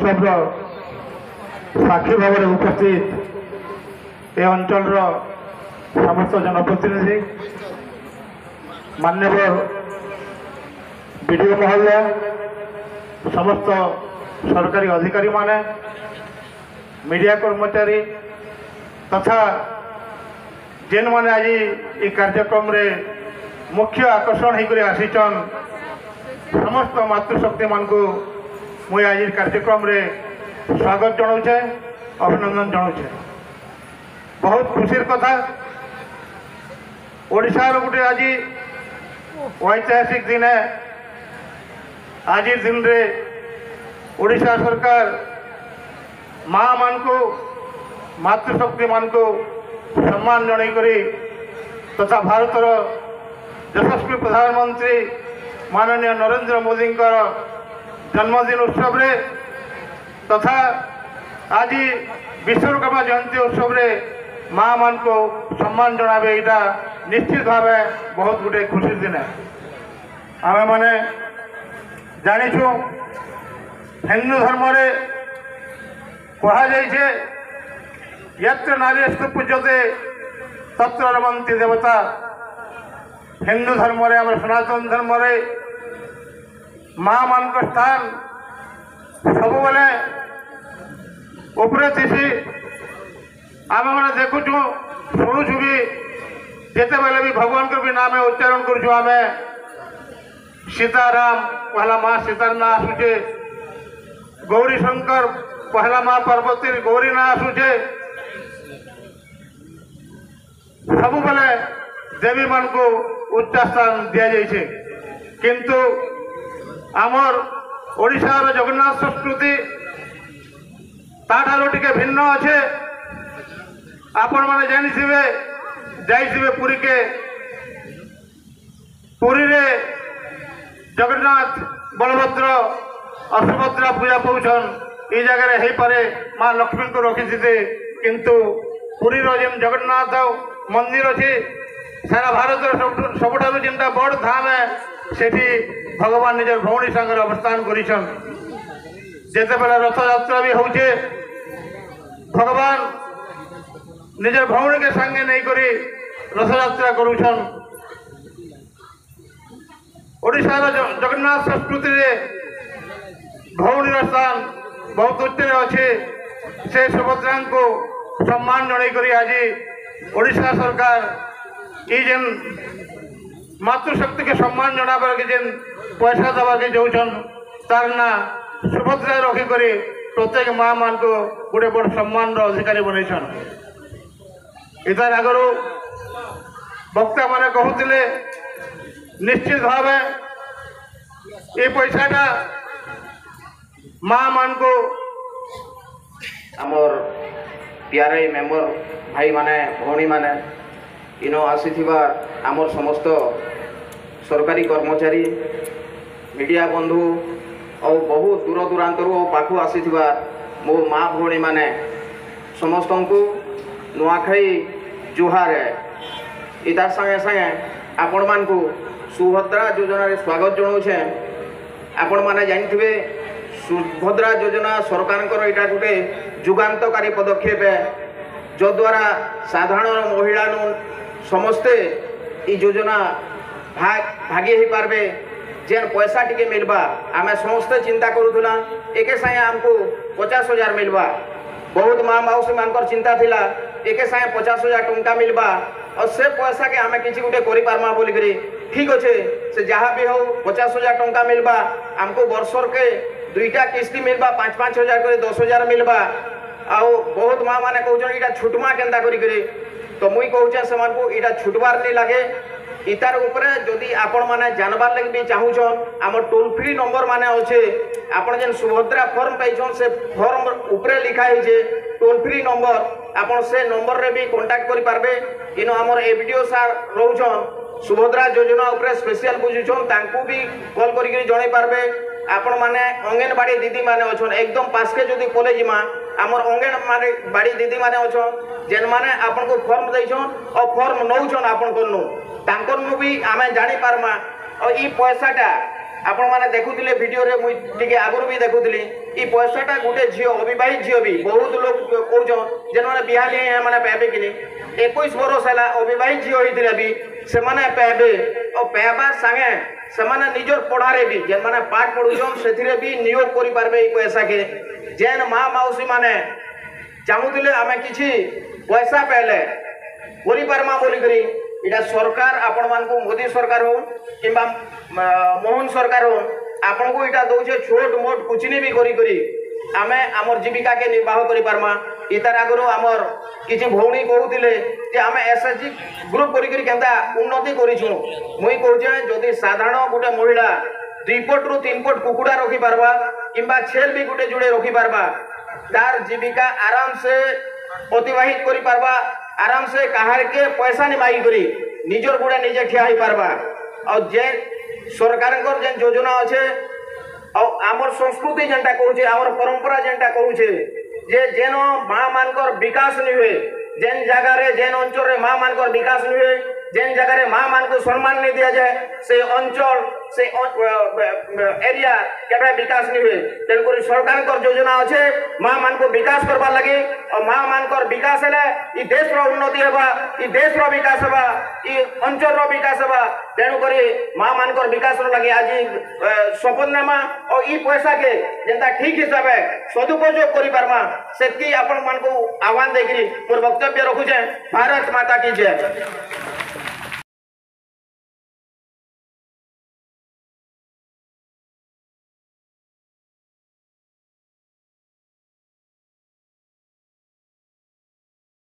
उत्सव साक्षी भाव में उपस्थित ए अंचल समस्त जनप्रतिनिधि माननीय विडीओ महोदय समस्त सरकारी अधिकारी माने मीडिया कर्मचारी तथा जेन माने आज ये कार्यक्रम रे मुख्य आकर्षण होकर आसीचन समस्त मातृशक्ति मान को मुझे आज कार्यक्रम रे स्वागत जनाऊे अभिनंदन जनाऊे। बहुत खुशी कथा ओडिशार गोटे आज ऐतिहासिक दिन है। आज दिन रे ओडिशा सरकार माँ मान को मातृशक्ति मान को सम्मान जन करी तथा भारतर यशस्वी प्रधानमंत्री माननीय नरेंद्र मोदी जन्मदिन उत्सव रे तथा आज विश्वकर्मा जयंती उत्सव रे माँ मान को सम्मान जनाबे यहाँ निश्चित भाव बहुत गोटे खुशी दिन है। आमे माने जानिछु हिंदू धर्म रे कहा जाइए यत्र नार्यस्तु पूज्यते तत्र रमन्ति देवता। हिंदू धर्म रे आम सनातन धर्म रे माँ मान का स्थान सब बेले उपरे थी। आम मैंने देखुचु शुणुचु भी जिते बेले भी भगवान को भी नाम उच्चारण करुचु आम सीताराम पहला माँ सीतार ना आसुचे, गौरी शंकर पहला माँ पार्वती गौरी ना आसुचे। सब बेले देवी मान को उच्च स्थान दि जाइए किंतु आमर ओडिशार जगन्नाथ संस्कृति ताठारो टिके भिन्न अच्छे। आपण माने जानिथिबे जाइथिबे पुरी के पुरी रे जगन्नाथ बलभद्र और सुभद्रा पूजा पाउछन ई जगह रे हेई पारे माँ लक्ष्मी को रखी थी किंतु पुरी रो जेन जगन्नाथ मंदिर अच्छे सारा भारत सबुठार जेनटा बड़ धाम है सेठी भगवान निजर भौणी संगे अवस्थान करिछन। जेते बेला रथ यात्रा भी होउछे भगवान निजर भौणी के संगे नहीं करी रथ यात्रा करुछन। ओडिशार जगन्नाथ संस्कृति रे भौणी स्थान बहुत उच्च अच्छे। से सुभद्रा को सम्मान जन करी आज ओडिशा सरकार ये जेन मातृशक्ति के सम्मान जनाबार के जेन पैसा दबा के जाऊन तार ना सुभद्रा रखिक प्रत्येक माँ मान को गोटे बड़ सम्मान अधिकारी बनईछन। इतार आगर वक्ता मैंने कहते निश्चित भाव ये पैसाटा माँ मान को आमर प्यारे मेंबर भाई माने भौणी माने इनो आसीथिबा आमर समस्त सरकारी कर्मचारी मीडिया बंधु और बहुत दूर दूरांतर पाखु आसीथिबा मो माँ भौणी माने समस्त को नुआखाई जुहार है। इतार संगे संगे आपण मान को सुभद्रा योजना रे स्वागत जनाऊे। आपण माने जानिथिबे सुभद्रा योजना सरकार यहाँ गोटे जुगान्तकारी पदक्षेप है जो द्वारा साधारण महिला समस्ते ई योजना भागी हो पार्बे जेन पैसा टिके मिलवा आम समस्ते चिंता करूला एक साए आमको 50,000 मिलवा। बहुत माँ मौसी मानकर चिंता थिला एक साए 50,000 टंका मिलवा और से पैसा के आम किसी गोटे करमा बोलिकी ठीक अच्छे से जहाँ भी हो 50,000 टंका मिलवा आमको वर्षर के 2टा किस्ती मिलवा 5,000 कर 10,000 मिलवा। आउ बहुत माँ मैंने कहते यहाँ छुटमा केन्ता करी तो मुई कहूचे से यहाँ छुटबार नहीं लगे। इतार उपरे जदि आपण माने जानबार लगे भी चाहूछन आम टोल फ्री नंबर माने अच्छे आपण जेन सुभद्रा फॉर्म पाइछन से फॉर्म उपरे लिखा है टोल फ्री नंबर आपण से नंबर रे भी कांटेक्ट करि पारबे। इनो हमर एवीडियो सार रहउछन सुभद्रा योजना उपरे स्पेशल बुझुछन तांको भी कॉल करिक जणाई पारबे। आपण माने अंगनबाड़ी दीदी माने अछन एकदम पास के जदि कॉलेज मा हमर अंगनबाड़ी दीदी माने अछन जेन माने आपण को फॉर्म दैछन और फॉर्म नौछन आपण को नु तांकर नु भी आमे जानि पारमा और ई पैसाटा आपण माने देखुतिले वीडियो रे मुई टिके आगुर भी देखुतिली ଇ ପଇସାଟା ଗୋଟେ ଝିଅ ଅବିବାହିତ ଝିଅ ବି ବହୁତ ଲୋକ କହୁଛନ୍ ଯେମାନେ ବିହା ନେଇ ଏମାନେ ପାଇବେ କି ନି 21 ବରଷ ହେଲା ଅବିବାହିତ ଝିଅ ହେଇଥିଲେ ବି ସେମାନେ ପାଇବେ ଆଉ ପାଇବାର ସାଙ୍ଗେ ସେମାନେ ନିଜର ପଢ଼ାରେ ବି ଯେମାନେ ପାଠ ପଢ଼ୁଛନ୍ ସେଥିରେ ବି ନିয়োଗ କରିପାରିବେ ଏଇ ପଇସାକେ ଯେନ୍ ମା ମାଉସୀ ମାନେ ଚାହୁଁଥିଲେ ଆମେ କିଛି ପଇସା ପାଇଲେ କରିପାରମା ବୋଲିକରି এটা সরকার আপনার মোদী সরকার হন কিংবা মোহন সরকার হন আপনার এটা দৌছে ছোট মোট কুচিনি বি করি আমি আমার জীবিকাকে নির্বাহ করে পারমা ইতার আগর আমার কিছু ভৌণী কহুলে যে আমি এসএসজি গ্রুপ করি কেনতা উন্নতি করিছু মুই কହୁছে যদি সাধারণ গোটে মহিলা 2 পট রু 3 পট কুকুড়া রখি পারবা কিংবা ছেল বি গোটে জুড়ে রখি পারবা তার জীবিকা আরাম সে অতিবাহিত করি পারবা आराम से कहार के पैसा नहीं मागी करी निजर गुड़ा निजे ठिया ही पारबा और जे सरकार जेन योजना अच्छे और आमर संस्कृति जेनटा कहूचे आमर परंपरा जेनटा कहूचे जे जेन माँ मानकर विकास नहीं हुए जेन जगह रे जेन अंचल रे माँ मानकर विकास नहीं हुए जेन जगह रे माँ मान को सम्मान नहीं दिया जाए से अंचल से एरिया केबे विकास नहीं हुए तेणुक सरकार योजना अच्छे माँ मान को विकास करवा लगे और माँ मानकर विकास है इ देश रो उन्नति हेबा इ देश रो विकास हेबा इ अंचल रो विकास हेबा तेणुक माँ मानकर विकास रो लगे आज शपथनामा और इ पैसा के जेनता ठीक हिसाब है सदुपयोग करि पारमा सेति आपण मान को आह्वान देकरी मोर वक्तव्य रखुछे भारत माता की जय।